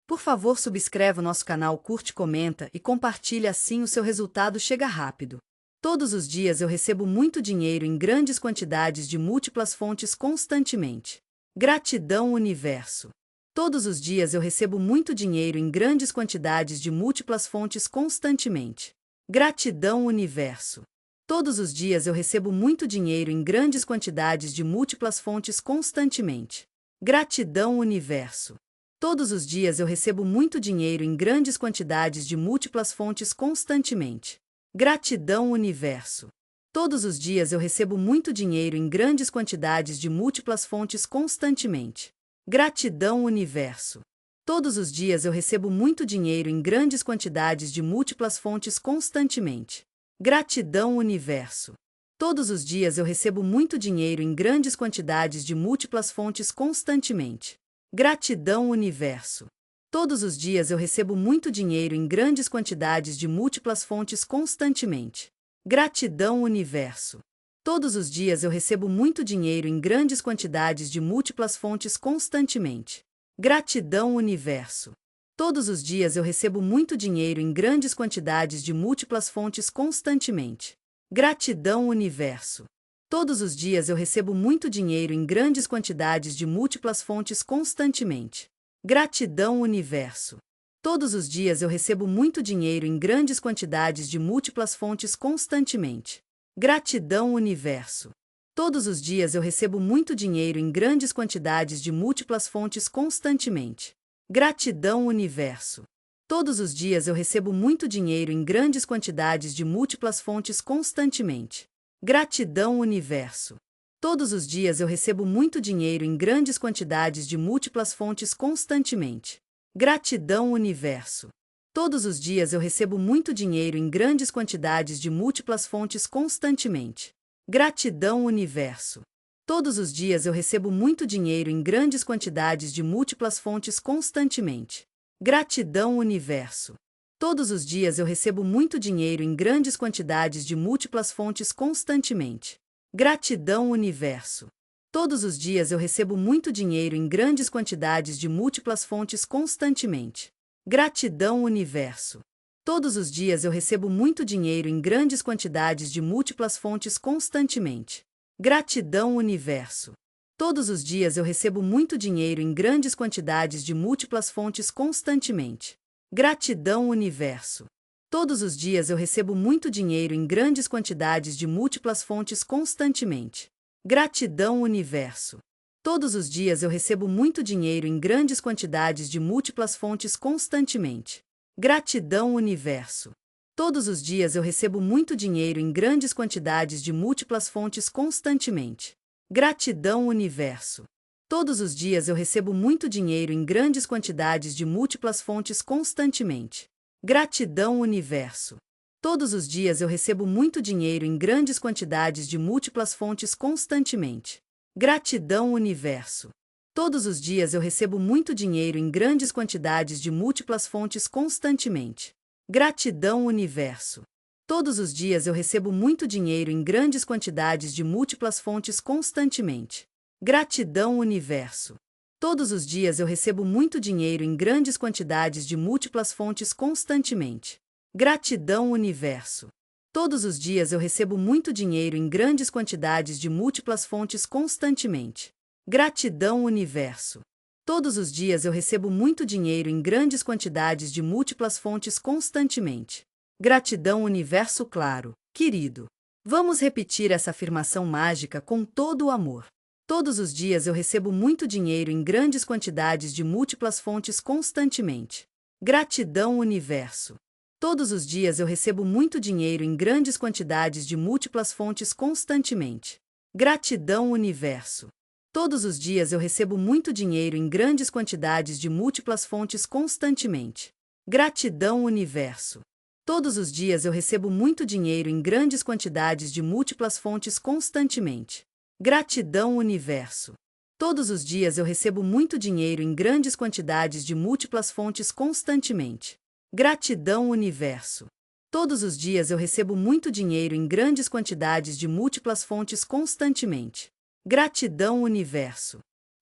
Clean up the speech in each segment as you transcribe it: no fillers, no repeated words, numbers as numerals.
Por favor, subscreva o nosso canal, curte, comenta e compartilha, assim o seu resultado chega rápido. Todos os dias eu recebo muito dinheiro em grandes quantidades de múltiplas fontes constantemente. Gratidão, universo. Todos os dias eu recebo muito dinheiro em grandes quantidades de múltiplas fontes constantemente. Gratidão, universo. Todos os dias eu recebo muito dinheiro em grandes quantidades de múltiplas fontes constantemente. Gratidão, universo. Todos os dias eu recebo muito dinheiro em grandes quantidades de múltiplas fontes constantemente. Gratidão, universo. Todos os dias eu recebo muito dinheiro em grandes quantidades de múltiplas fontes constantemente. Gratidão, universo. Todos os dias eu recebo muito dinheiro em grandes quantidades de múltiplas fontes constantemente. Gratidão, universo. Todos os dias eu recebo muito dinheiro em grandes quantidades de múltiplas fontes constantemente. Gratidão, universo. Todos os dias eu recebo muito dinheiro em grandes quantidades de múltiplas fontes constantemente. Gratidão, universo. Todos os dias eu recebo muito dinheiro em grandes quantidades de múltiplas fontes constantemente. Gratidão, universo. Todos os dias eu recebo muito dinheiro em grandes quantidades de múltiplas fontes constantemente. Gratidão, universo. Todos os dias eu recebo muito dinheiro em grandes quantidades de múltiplas fontes constantemente. Gratidão, universo. Todos os dias eu recebo muito dinheiro em grandes quantidades de múltiplas fontes constantemente. Gratidão, universo. Todos os dias eu recebo muito dinheiro em grandes quantidades de múltiplas fontes constantemente. Gratidão, universo. Todos os dias eu recebo muito dinheiro em grandes quantidades de múltiplas fontes constantemente. Gratidão, universo. Todos os dias eu recebo muito dinheiro em grandes quantidades de múltiplas fontes constantemente. Gratidão, universo. Todos os dias eu recebo muito dinheiro em grandes quantidades de múltiplas fontes constantemente. Gratidão, universo. Todos os dias eu recebo muito dinheiro em grandes quantidades de múltiplas fontes constantemente. Gratidão, universo. Todos os dias eu recebo muito dinheiro em grandes quantidades de múltiplas fontes constantemente. Gratidão, universo. Todos os dias eu recebo muito dinheiro em grandes quantidades de múltiplas fontes constantemente. Gratidão, universo. Todos os dias eu recebo muito dinheiro em grandes quantidades de múltiplas fontes constantemente. Gratidão, universo. Todos os dias eu recebo muito dinheiro em grandes quantidades de múltiplas fontes constantemente. Gratidão, universo. Todos os dias eu recebo muito dinheiro em grandes quantidades de múltiplas fontes constantemente. Gratidão, universo. Todos os dias eu recebo muito dinheiro em grandes quantidades de múltiplas fontes constantemente. Gratidão, universo. Todos os dias eu recebo muito dinheiro em grandes quantidades de múltiplas fontes constantemente. Gratidão, universo. Todos os dias eu recebo muito dinheiro em grandes quantidades de múltiplas fontes constantemente. Gratidão, universo. Todos os dias eu recebo muito dinheiro em grandes quantidades de múltiplas fontes constantemente. Gratidão, universo. Todos os dias eu recebo muito dinheiro em grandes quantidades de múltiplas fontes constantemente. Gratidão, universo. Todos os dias eu recebo muito dinheiro em grandes quantidades de múltiplas fontes constantemente. Gratidão, universo. Todos os dias eu recebo muito dinheiro em grandes quantidades de múltiplas fontes constantemente. Gratidão, universo. Todos os dias eu recebo muito dinheiro em grandes quantidades de múltiplas fontes constantemente. Gratidão, universo. Todos os dias eu recebo muito dinheiro em grandes quantidades de múltiplas fontes constantemente. Gratidão, universo claro, querido. Vamos repetir essa afirmação mágica com todo o amor. Todos os dias eu recebo muito dinheiro em grandes quantidades de múltiplas fontes constantemente. Gratidão, universo. Todos os dias eu recebo muito dinheiro em grandes quantidades de múltiplas fontes constantemente. Gratidão, universo. Todos os dias eu recebo muito dinheiro em grandes quantidades de múltiplas fontes constantemente. Gratidão, universo. Todos os dias eu recebo muito dinheiro em grandes quantidades de múltiplas fontes constantemente. Gratidão, universo. Todos os dias eu recebo muito dinheiro em grandes quantidades de múltiplas fontes constantemente. Gratidão, universo. Todos os dias eu recebo muito dinheiro em grandes quantidades de múltiplas fontes constantemente. Gratidão, universo.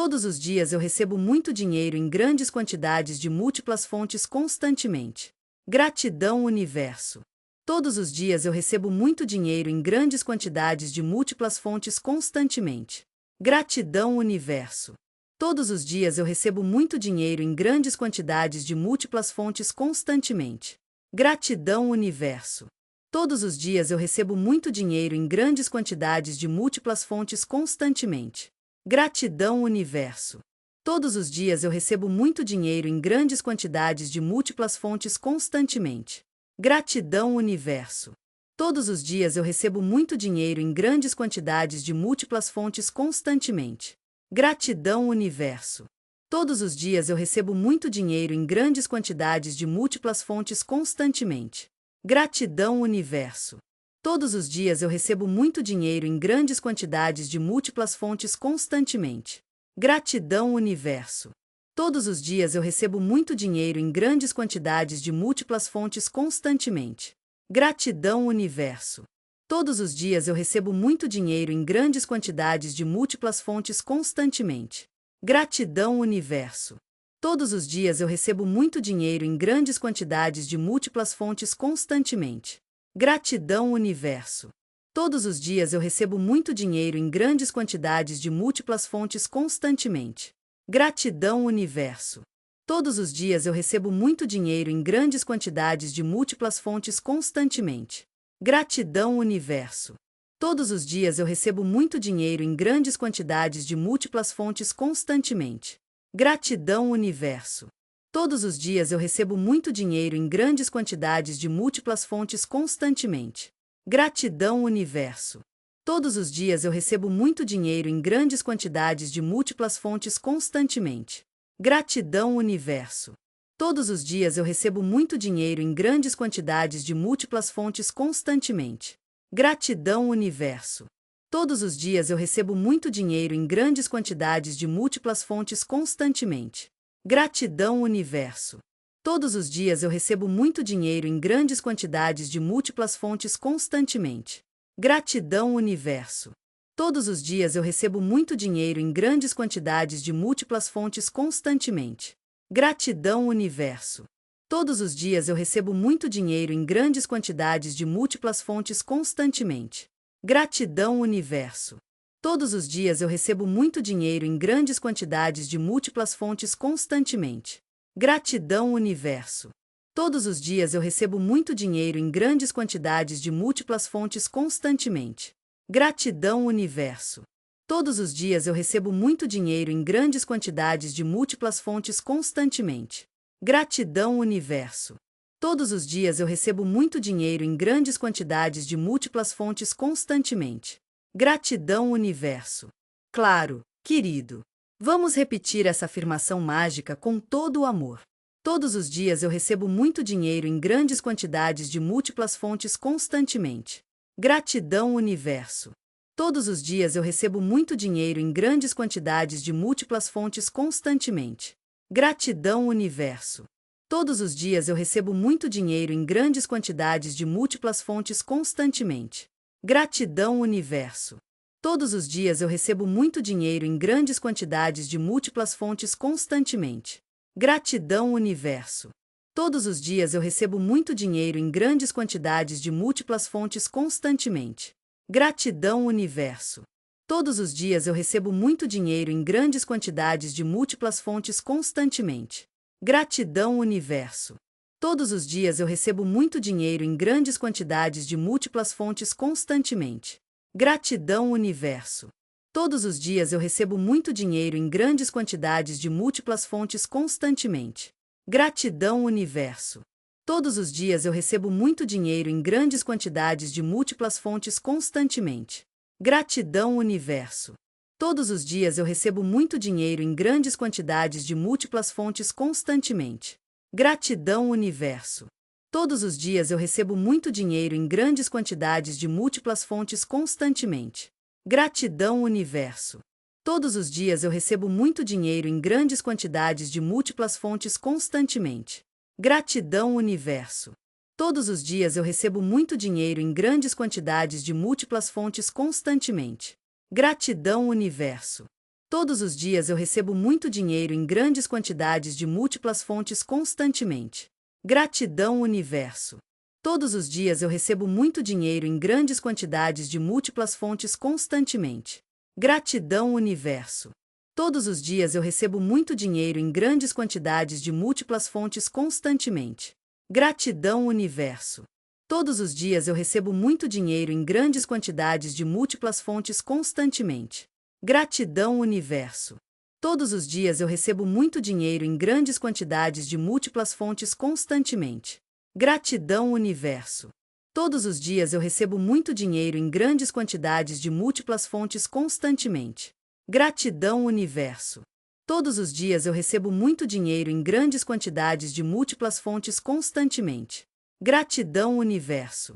Todos os dias eu recebo muito dinheiro em grandes quantidades de múltiplas fontes constantemente. Gratidão, universo. Todos os dias eu recebo muito dinheiro em grandes quantidades de múltiplas fontes constantemente. Gratidão, universo. Todos os dias eu recebo muito dinheiro em grandes quantidades de múltiplas fontes constantemente. Gratidão, universo. Todos os dias eu recebo muito dinheiro em grandes quantidades de múltiplas fontes constantemente. Gratidão, universo. Todos os dias eu recebo muito dinheiro em grandes quantidades de múltiplas fontes constantemente. Gratidão, universo. Todos os dias eu recebo muito dinheiro em grandes quantidades de múltiplas fontes constantemente. Gratidão, universo. Todos os dias eu recebo muito dinheiro em grandes quantidades de múltiplas fontes constantemente. Gratidão, universo. Todos os dias eu recebo muito dinheiro em grandes quantidades de múltiplas fontes constantemente. Gratidão, universo. Todos os dias eu recebo muito dinheiro em grandes quantidades de múltiplas fontes constantemente. Gratidão, universo. Todos os dias eu recebo muito dinheiro em grandes quantidades de múltiplas fontes constantemente. Gratidão, universo. Todos os dias eu recebo muito dinheiro em grandes quantidades de múltiplas fontes constantemente. Gratidão, universo. Todos os dias eu recebo muito dinheiro em grandes quantidades de múltiplas fontes constantemente. Gratidão, universo. Todos os dias eu recebo muito dinheiro em grandes quantidades de múltiplas fontes constantemente. Gratidão, universo. Todos os dias eu recebo muito dinheiro em grandes quantidades de múltiplas fontes constantemente. Gratidão, universo. Todos os dias eu recebo muito dinheiro em grandes quantidades de múltiplas fontes constantemente. Gratidão, universo. Todos os dias eu recebo muito dinheiro em grandes quantidades de múltiplas fontes constantemente. Gratidão, universo. Todos os dias eu recebo muito dinheiro em grandes quantidades de múltiplas fontes constantemente. Gratidão, universo. Todos os dias eu recebo muito dinheiro em grandes quantidades de múltiplas fontes constantemente. Gratidão, universo. Todos os dias eu recebo muito dinheiro em grandes quantidades de múltiplas fontes constantemente. Gratidão, universo. Todos os dias eu recebo muito dinheiro em grandes quantidades de múltiplas fontes constantemente. Gratidão, universo. Todos os dias eu recebo muito dinheiro em grandes quantidades de múltiplas fontes constantemente. Gratidão, universo. Todos os dias eu recebo muito dinheiro em grandes quantidades de múltiplas fontes constantemente. Gratidão, universo. Todos os dias eu recebo muito dinheiro em grandes quantidades de múltiplas fontes constantemente. Gratidão, universo. Todos os dias eu recebo muito dinheiro em grandes quantidades de múltiplas fontes constantemente. Gratidão, universo. Todos os dias eu recebo muito dinheiro em grandes quantidades de múltiplas fontes constantemente. Gratidão, universo. Claro, querido. Vamos repetir essa afirmação mágica com todo o amor. Todos os dias eu recebo muito dinheiro em grandes quantidades de múltiplas fontes constantemente. Gratidão, universo. Todos os dias eu recebo muito dinheiro em grandes quantidades de múltiplas fontes constantemente. Gratidão, universo. Todos os dias eu recebo muito dinheiro em grandes quantidades de múltiplas fontes constantemente. Gratidão, universo. Todos os dias eu recebo muito dinheiro em grandes quantidades de múltiplas fontes constantemente. Gratidão, universo. Todos os dias eu recebo muito dinheiro em grandes quantidades de múltiplas fontes constantemente. Gratidão, universo. Todos os dias eu recebo muito dinheiro em grandes quantidades de múltiplas fontes constantemente. Gratidão, universo. Todos os dias eu recebo muito dinheiro em grandes quantidades de múltiplas fontes constantemente. Gratidão, universo. Todos os dias eu recebo muito dinheiro em grandes quantidades de múltiplas fontes constantemente. Gratidão, universo. Todos os dias eu recebo muito dinheiro em grandes quantidades de múltiplas fontes constantemente. Gratidão, universo. Todos os dias eu recebo muito dinheiro em grandes quantidades de múltiplas fontes constantemente. Gratidão, universo. Todos os dias eu recebo muito dinheiro em grandes quantidades de múltiplas fontes constantemente. Gratidão, universo. Todos os dias eu recebo muito dinheiro em grandes quantidades de múltiplas fontes constantemente. Gratidão, universo. Todos os dias eu recebo muito dinheiro em grandes quantidades de múltiplas fontes constantemente. Gratidão, universo. Todos os dias eu recebo muito dinheiro em grandes quantidades de múltiplas fontes constantemente. Gratidão, universo. Todos os dias eu recebo muito dinheiro em grandes quantidades de múltiplas fontes constantemente. Gratidão, universo. Todos os dias eu recebo muito dinheiro em grandes quantidades de múltiplas fontes constantemente. Gratidão, universo. Todos os dias eu recebo muito dinheiro em grandes quantidades de múltiplas fontes constantemente. Gratidão, universo. Todos os dias eu recebo muito dinheiro em grandes quantidades de múltiplas fontes constantemente. Gratidão, universo. Todos os dias eu recebo muito dinheiro em grandes quantidades de múltiplas fontes constantemente. Gratidão, universo. Todos os dias eu recebo muito dinheiro em grandes quantidades de múltiplas fontes constantemente. Gratidão, universo.